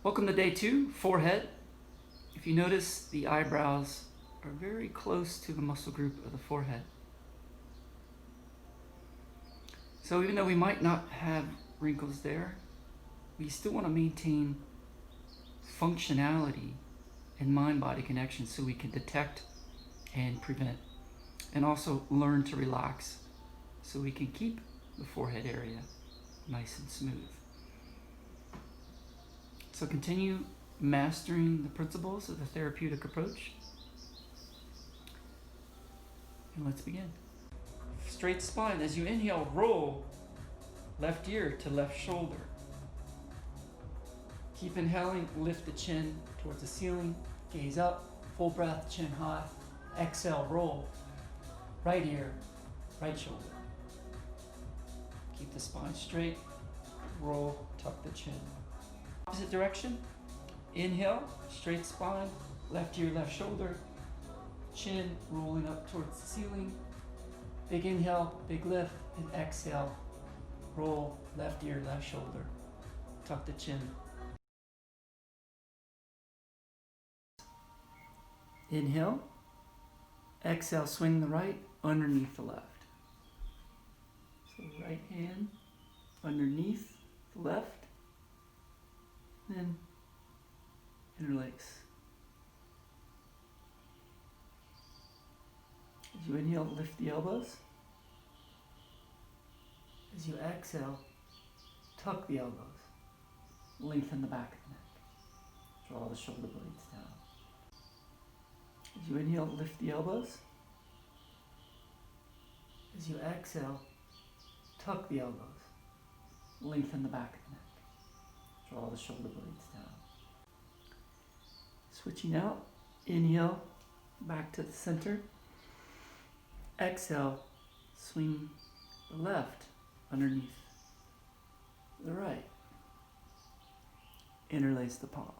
Welcome to day 2, forehead. If you notice, the eyebrows are very close to the muscle group of the forehead. So even though we might not have wrinkles there, we still want to maintain functionality and mind-body connection so we can detect and prevent, and also learn to relax so we can keep the forehead area nice and smooth. So continue mastering the principles of the therapeutic approach. And let's begin. Straight spine. As you inhale, roll left ear to left shoulder. Keep inhaling, lift the chin towards the ceiling, gaze up, full breath, chin high. Exhale, roll, right ear, right shoulder. Keep the spine straight, roll, tuck the chin. Opposite direction, inhale, straight spine, left ear, left shoulder, chin rolling up towards the ceiling. Big inhale, big lift, and exhale, roll, left ear, left shoulder, tuck the chin. Inhale, exhale, swing the right underneath the left. So right hand underneath the left, then interlace. As you inhale, lift the elbows. As you exhale, tuck the elbows. Lengthen the back of the neck. Draw the shoulder blades down. As you inhale, lift the elbows. As you exhale, tuck the elbows. Lengthen the back of the neck. Draw the shoulder blades down. Switching out, inhale, back to the center. Exhale, swing the left underneath the right. Interlace the palms.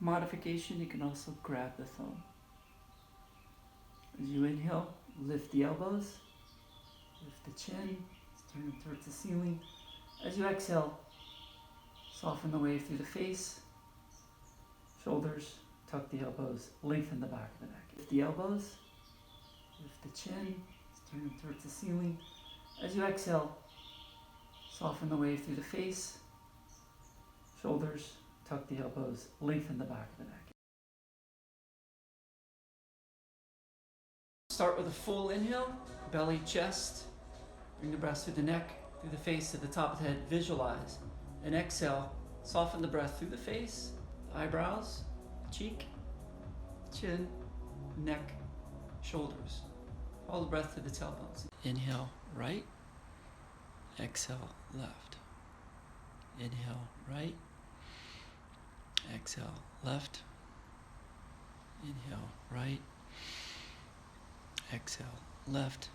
Modification, you can also grab the thumb. As you inhale, lift the elbows, lift the chin, turn them towards the ceiling. As you exhale, soften the wave through the face, shoulders, tuck the elbows, lengthen the back of the neck. Lift the elbows, lift the chin, turn them towards the ceiling. As you exhale, soften the wave through the face, shoulders, tuck the elbows, lengthen the back of the neck. Start with a full inhale, belly, chest. Bring the breath through the neck, through the face, to the top of the head. Visualize. And exhale, soften the breath through the face, eyebrows, cheek, chin, neck, shoulders. Follow the breath to the tailbones. Inhale, right. Exhale, left. Inhale, right. Exhale, left. Inhale, right. Exhale, left.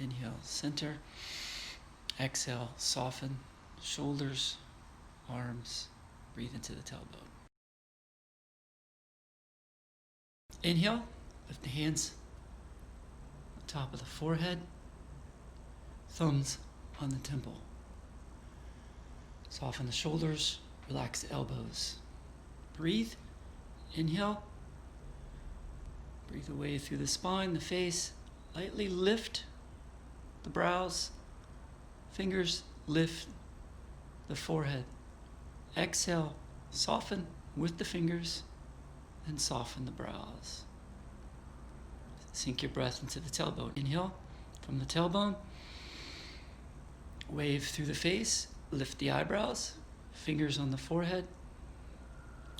Inhale, center. Exhale, soften. Shoulders, arms. Breathe into the tailbone. Inhale, lift the hands on top of the forehead. Thumbs on the temple. Soften the shoulders, relax the elbows. Breathe. Inhale. Breathe away through the spine, the face. Lightly lift the brows. Fingers lift the forehead. Exhale, soften with the fingers and soften the brows. Sink your breath into the tailbone. Inhale from the tailbone. Wave through the face. Lift the eyebrows. Fingers on the forehead.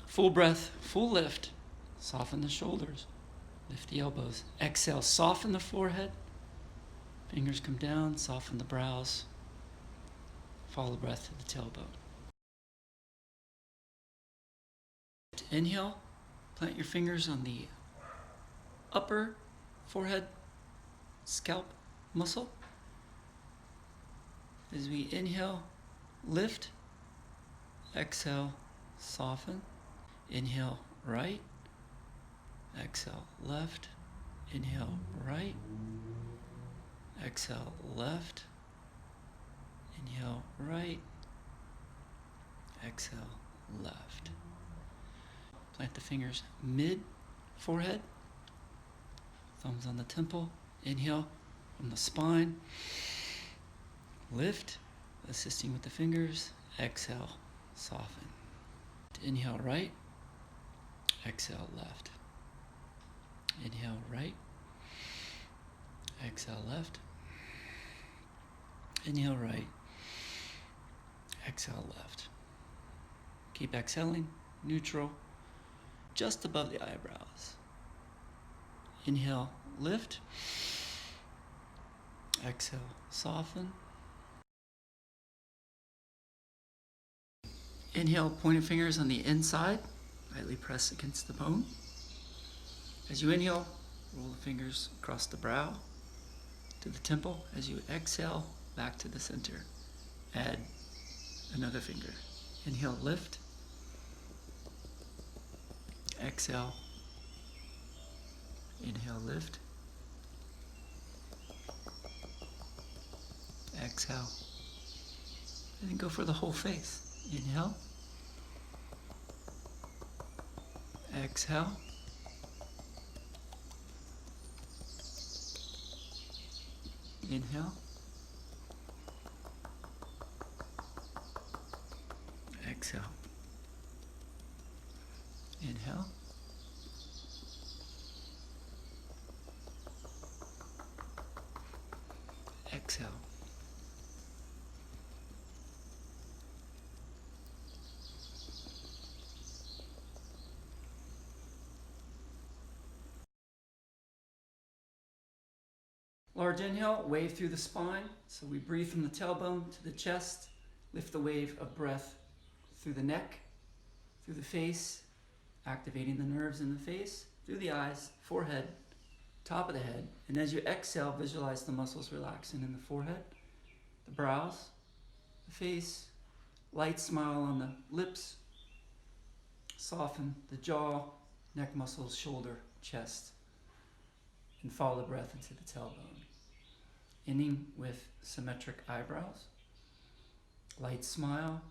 Full breath, full lift. Soften the shoulders. Lift the elbows. Exhale, soften the forehead. Fingers come down, soften the brows. Follow the breath to the tailbone. Inhale, plant your fingers on the upper forehead scalp muscle. As we inhale, lift. Exhale, soften. Inhale, right. Exhale, left. Inhale, right. Exhale, left. Inhale, right. Exhale, left. Plant the fingers mid-forehead. Thumbs on the temple. Inhale from the spine. Lift, assisting with the fingers. Exhale, soften. Inhale, right. Exhale, left. Inhale, right. Exhale, left. Inhale, right. Exhale, left. Keep exhaling, neutral, just above the eyebrows. Inhale, lift. Exhale, soften. Inhale, pointing fingers on the inside, lightly press against the bone. As you inhale, roll the fingers across the brow to the temple. As you exhale, back to the center. Add another finger. Inhale, lift. Exhale. Inhale, lift. Exhale. And then go for the whole face. Inhale. Exhale. Inhale. Exhale. Inhale. Exhale. Large inhale, wave through the spine. So we breathe from the tailbone to the chest. Lift the wave of breath through the neck, through the face, activating the nerves in the face, through the eyes, forehead, top of the head. And as you exhale, visualize the muscles relaxing in the forehead, the brows, the face, light smile on the lips, soften the jaw, neck muscles, shoulder, chest, and follow the breath into the tailbone. Ending with symmetric eyebrows, light smile,